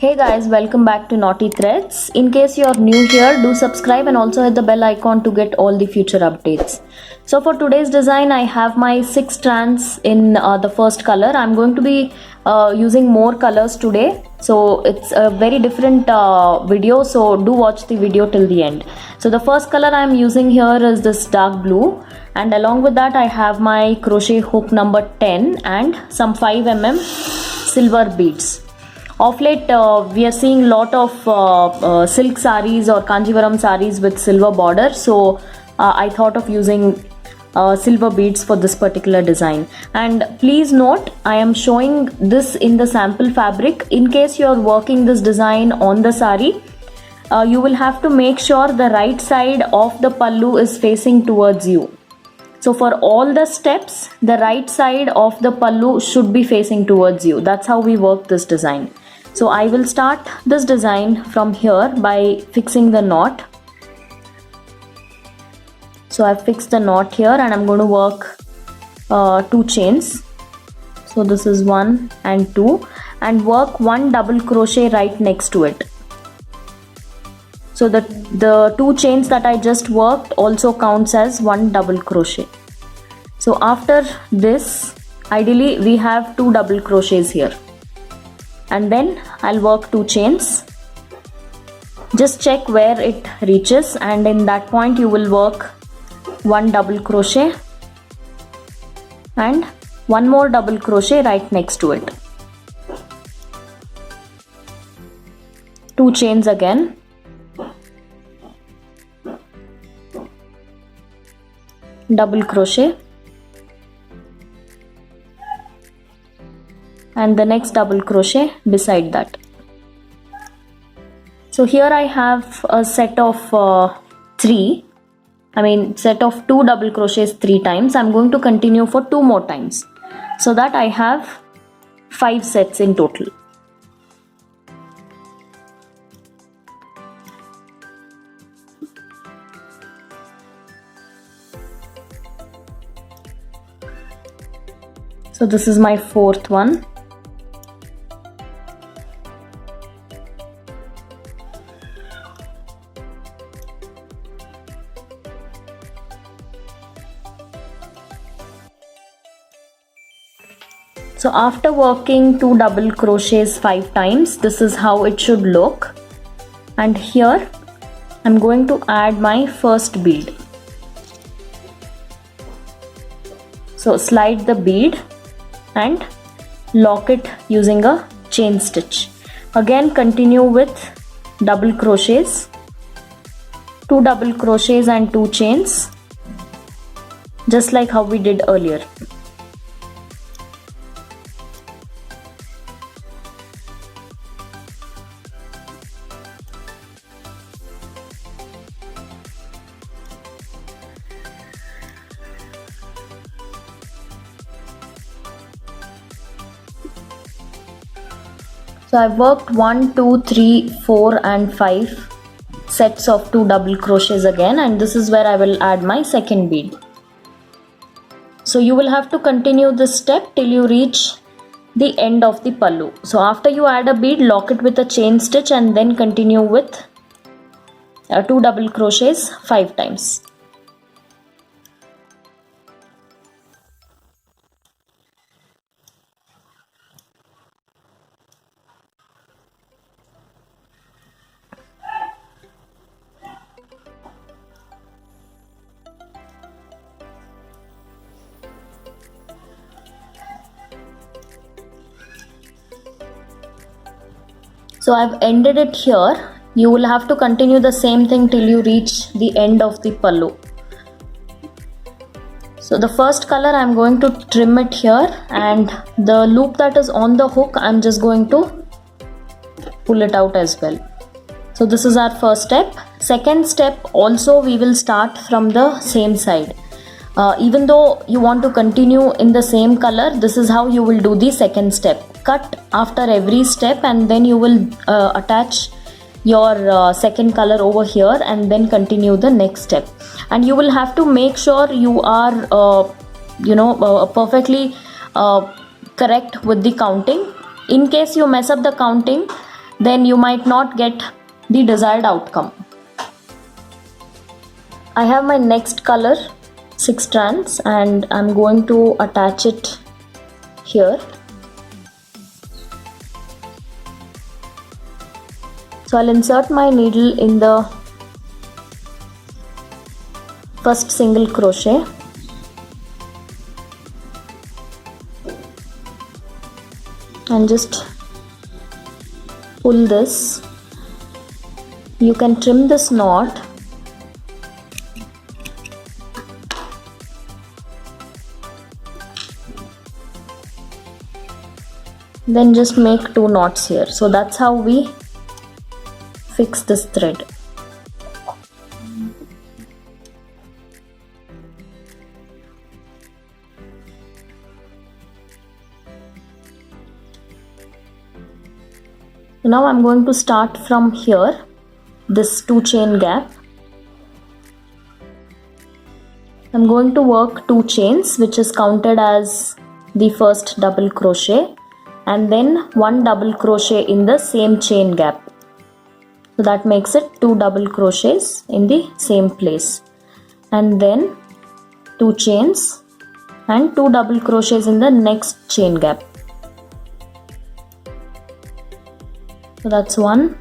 Hey guys, welcome back to Naughty Threads. In case you're new here, do subscribe and also hit the bell icon to get all the future updates. So for today's design, I have my 6 strands in the first color. I'm going to be using more colors today. So it's a very different video, so do watch the video till the end. So the first color I'm using here is this dark blue, and along with that I have my crochet hook number 10 and some 5 mm silver beads. Of late, we are seeing a lot of silk saris or Kanjivaram saris with silver border. So I thought of using silver beads for this particular design. And please note, I am showing this in the sample fabric. In case you are working this design on the sari, you will have to make sure the right side of the pallu is facing towards you. So for all the steps, the right side of the pallu should be facing towards you. That's how we work this design. So I will start this design from here by fixing the knot. So I've fixed the knot here and I'm going to work 2 chains. So this is 1 and 2, and work 1 double crochet right next to it. So the 2 chains that I just worked also counts as 1 double crochet. So after this, ideally we have 2 double crochets here. And then I'll work 2 chains. Just check where it reaches, and in that point you will work 1 double crochet and 1 more double crochet right next to it. 2 chains again. Double crochet. And the next double crochet beside that. So here I have a set of 2 double crochets 3 times. I'm going to continue for 2 more times, so that I have 5 sets in total. So this is my 4th one. So after working 2 double crochets 5 times, this is how it should look. And here I'm going to add my first bead. So slide the bead and lock it using a chain stitch. Again continue with double crochets, 2 double crochets and 2 chains, just like how we did earlier. So I've worked 1, 2, 3, 4 and 5 sets of 2 double crochets again, and this is where I will add my second bead. So you will have to continue this step till you reach the end of the pallu. So after you add a bead, lock it with a chain stitch and then continue with 2 double crochets 5 times. So I've ended it here. You will have to continue the same thing till you reach the end of the pallu. So the first color I'm going to trim it here, and the loop that is on the hook I'm just going to pull it out as well. So this is our first step. Second step also we will start from the same side. Even though you want to continue in the same color, this is how you will do the second step. Cut after every step and then you will attach your second color over here and then continue the next step. And you will have to make sure you are perfectly correct with the counting. In case you mess up the counting, then you might not get the desired outcome. I have my next color, 6 strands, and I'm going to attach it here. So I'll insert my needle in the first single crochet and just pull this. You can trim this knot. Then just make 2 knots here. So that's how we fix this thread. Now I'm going to start from here, this 2 chain gap. I'm going to work 2 chains, which is counted as the first double crochet, and then 1 double crochet in the same chain gap. So that makes it 2 double crochets in the same place, and then 2 chains and 2 double crochets in the next chain gap. So that's 1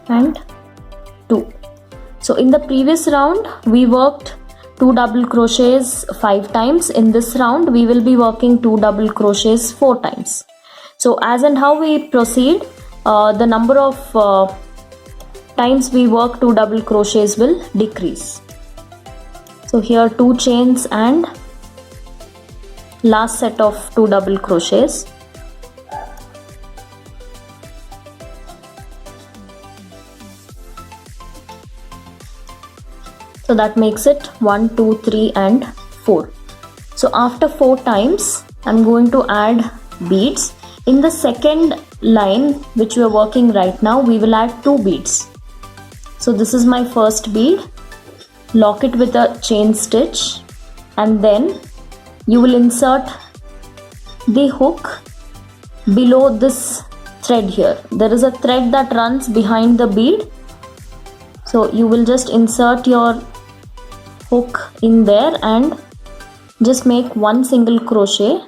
and 2. So in the previous round we worked 2 double crochets 5 times. In this round we will be working 2 double crochets 4 times. So as and how we proceed, the number of times we work 2 double crochets will decrease. So here 2 chains and last set of 2 double crochets. So that makes it 1, 2, 3 and 4. So after 4 times I'm going to add beads. In the second line which we are working right now, we will add 2 beads. So this is my first bead. Lock it with a chain stitch, and then you will insert the hook below this thread here. There is a thread that runs behind the bead. So you will just insert your hook in there and just make 1 single crochet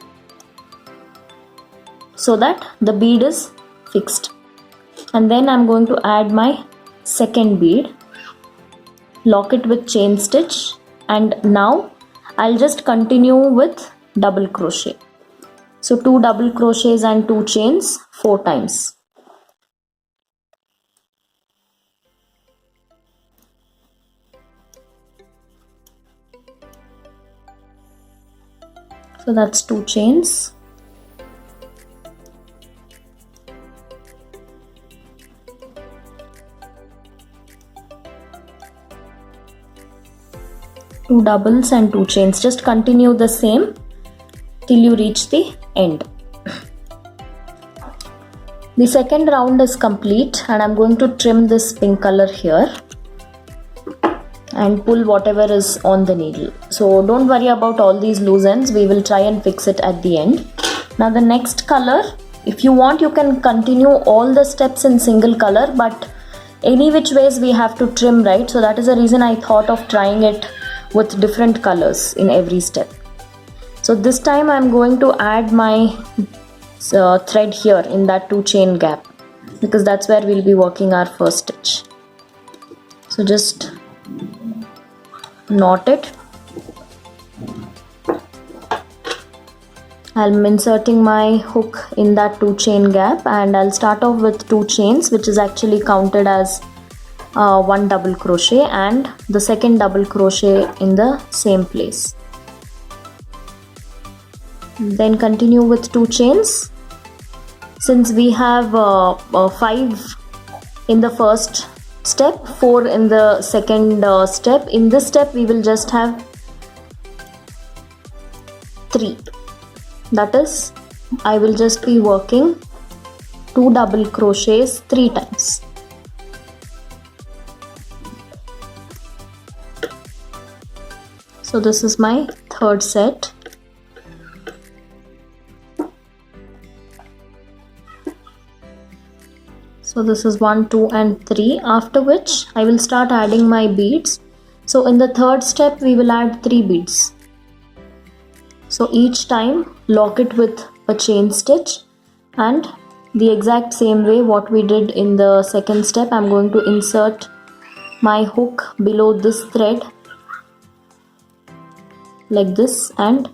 so that the bead is fixed. And then I'm going to add my second bead, lock it with chain stitch, and now I'll just continue with double crochet. So 2 double crochets and 2 chains 4 times. So that's 2 chains. Two doubles and 2 chains. Just continue the same till you reach the end. The second round is complete, and I'm going to trim this pink color here and pull whatever is on the needle. So don't worry about all these loose ends, we will try and fix it at the end. Now the next color, if you want you can continue all the steps in single color, but any which ways we have to trim, right? So that is the reason I thought of trying it with different colors in every step. So this time I'm going to add my thread here in that 2 chain gap, because that's where we'll be working our first stitch. So just knot it. I'm inserting my hook in that 2 chain gap, and I'll start off with 2 chains, which is actually counted as 1 double crochet, and the second double crochet in the same place. Then continue with 2 chains. Since we have 5 in the first step, 4 in the second step, in this step we will just have 3. That is, I will just be working 2 double crochets 3 times. So this is my third set. So this is 1, 2 and 3, after which I will start adding my beads. So in the third step we will add 3 beads. So each time lock it with a chain stitch, and the exact same way what we did in the second step, I'm going to insert my hook below this thread like this and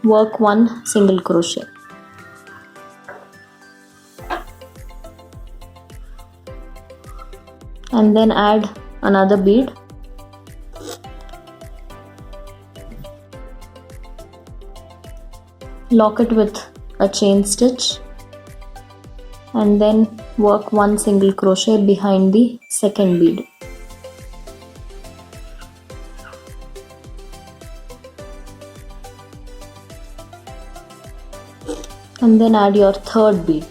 work 1 single crochet. And then add another bead. Lock it with a chain stitch and then work 1 single crochet behind the second bead. And then add your third bead.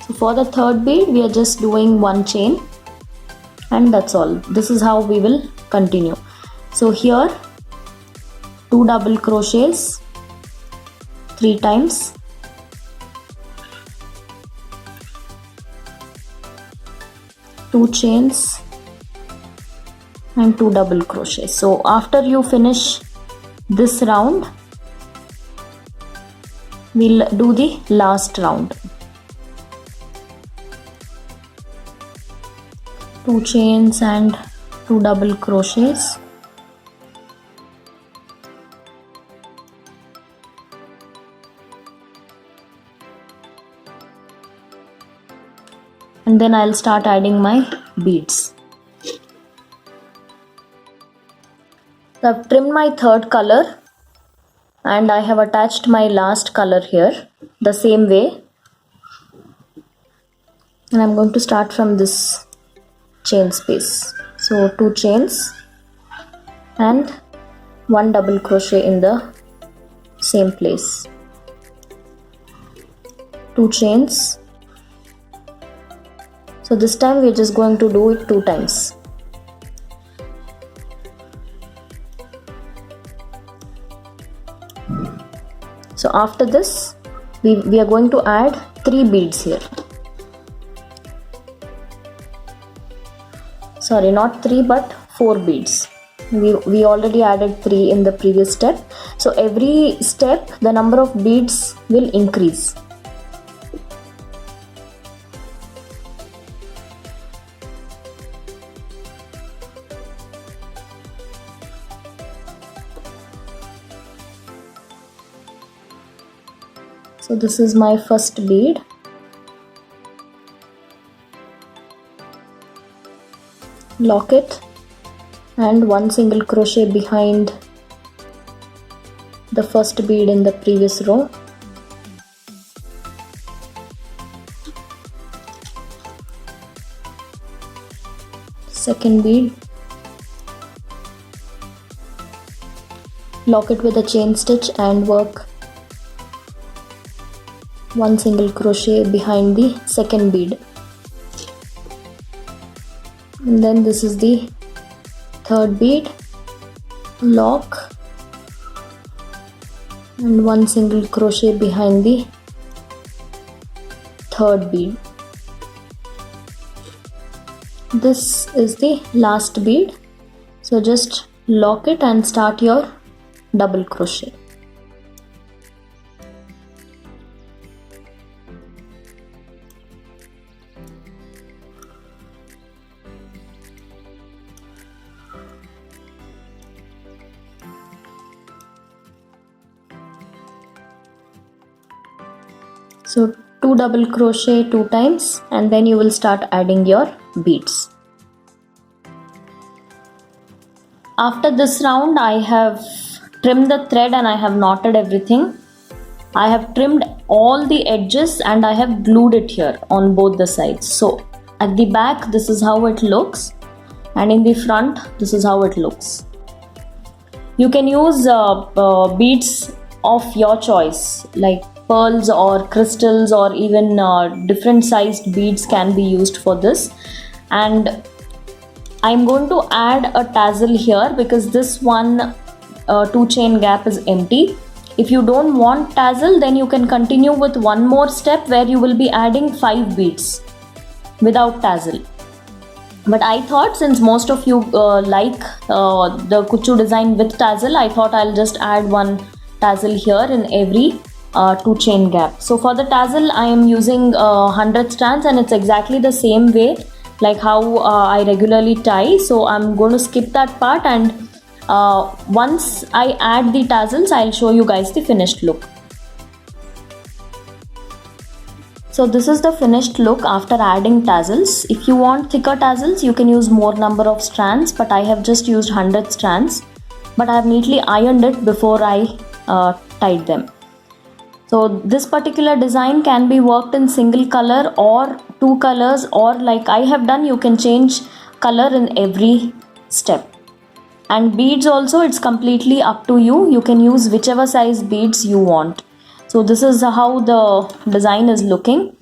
So for the third bead we are just doing 1 chain, and that's all. This is how we will continue. So here 2 double crochets 3 times, two chains and 2 double crochets. So after you finish this round, we'll do the last round. 2 chains and 2 double crochets. And then I'll start adding my beads. So I've trimmed my third color and I have attached my last color here the same way. And I'm going to start from this chain space. So 2 chains and 1 double crochet in the same place. 2 chains. So this time we're just going to do it 2 times. So after this we are going to add 3 beads here. Sorry, not 3 but 4 beads. We already added 3 in the previous step. So every step the number of beads will increase. So this is my first bead. Lock it and 1 single crochet behind the first bead in the previous row. Second bead. Lock it with a chain stitch and work 1 single crochet behind the second bead. And then this is the third bead. Lock and 1 single crochet behind the third bead. This is the last bead. So just lock it and start your double crochet. So 2 double crochet 2 times and then you will start adding your beads. After this round I have trimmed the thread and I have knotted everything. I have trimmed all the edges and I have glued it here on both the sides. So at the back this is how it looks and in the front this is how it looks. You can use beads of your choice like pearls or crystals or even different sized beads can be used for this. And I'm going to add a tassel here because this one 2 chain gap is empty. If you don't want tassel, then you can continue with one more step where you will be adding 5 beads without tassel. But I thought since most of you like the kuchu design with tassel, I thought I'll just add one tassel here in every 2 chain gap. So for the tassel I am using 100 strands, and it's exactly the same way like how I regularly tie. So I'm going to skip that part, and once I add the tassels, I'll show you guys the finished look. So this is the finished look after adding tassels. If you want thicker tassels, you can use more number of strands, but I have just used 100 strands. But I have neatly ironed it before I tied them. So this particular design can be worked in single color or 2 colors, or like I have done, you can change color in every step. And beads also, it's completely up to you. You can use whichever size beads you want. So this is how the design is looking.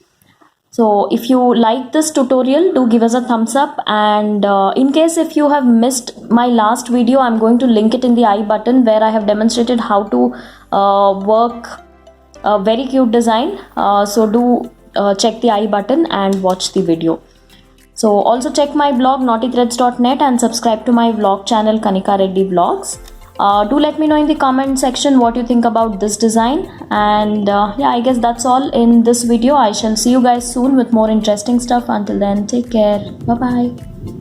So if you like this tutorial, do give us a thumbs up, and in case if you have missed my last video, I'm going to link it in the I button where I have demonstrated how to work a very cute design. So do check the I button and watch the video. So also check my blog naughtythreads.net and subscribe to my vlog channel Kanika Reddy Vlogs. Do let me know in the comment section what you think about this design, and yeah, I guess that's all in this video. I shall see you guys soon with more interesting stuff. Until then, take care. Bye bye.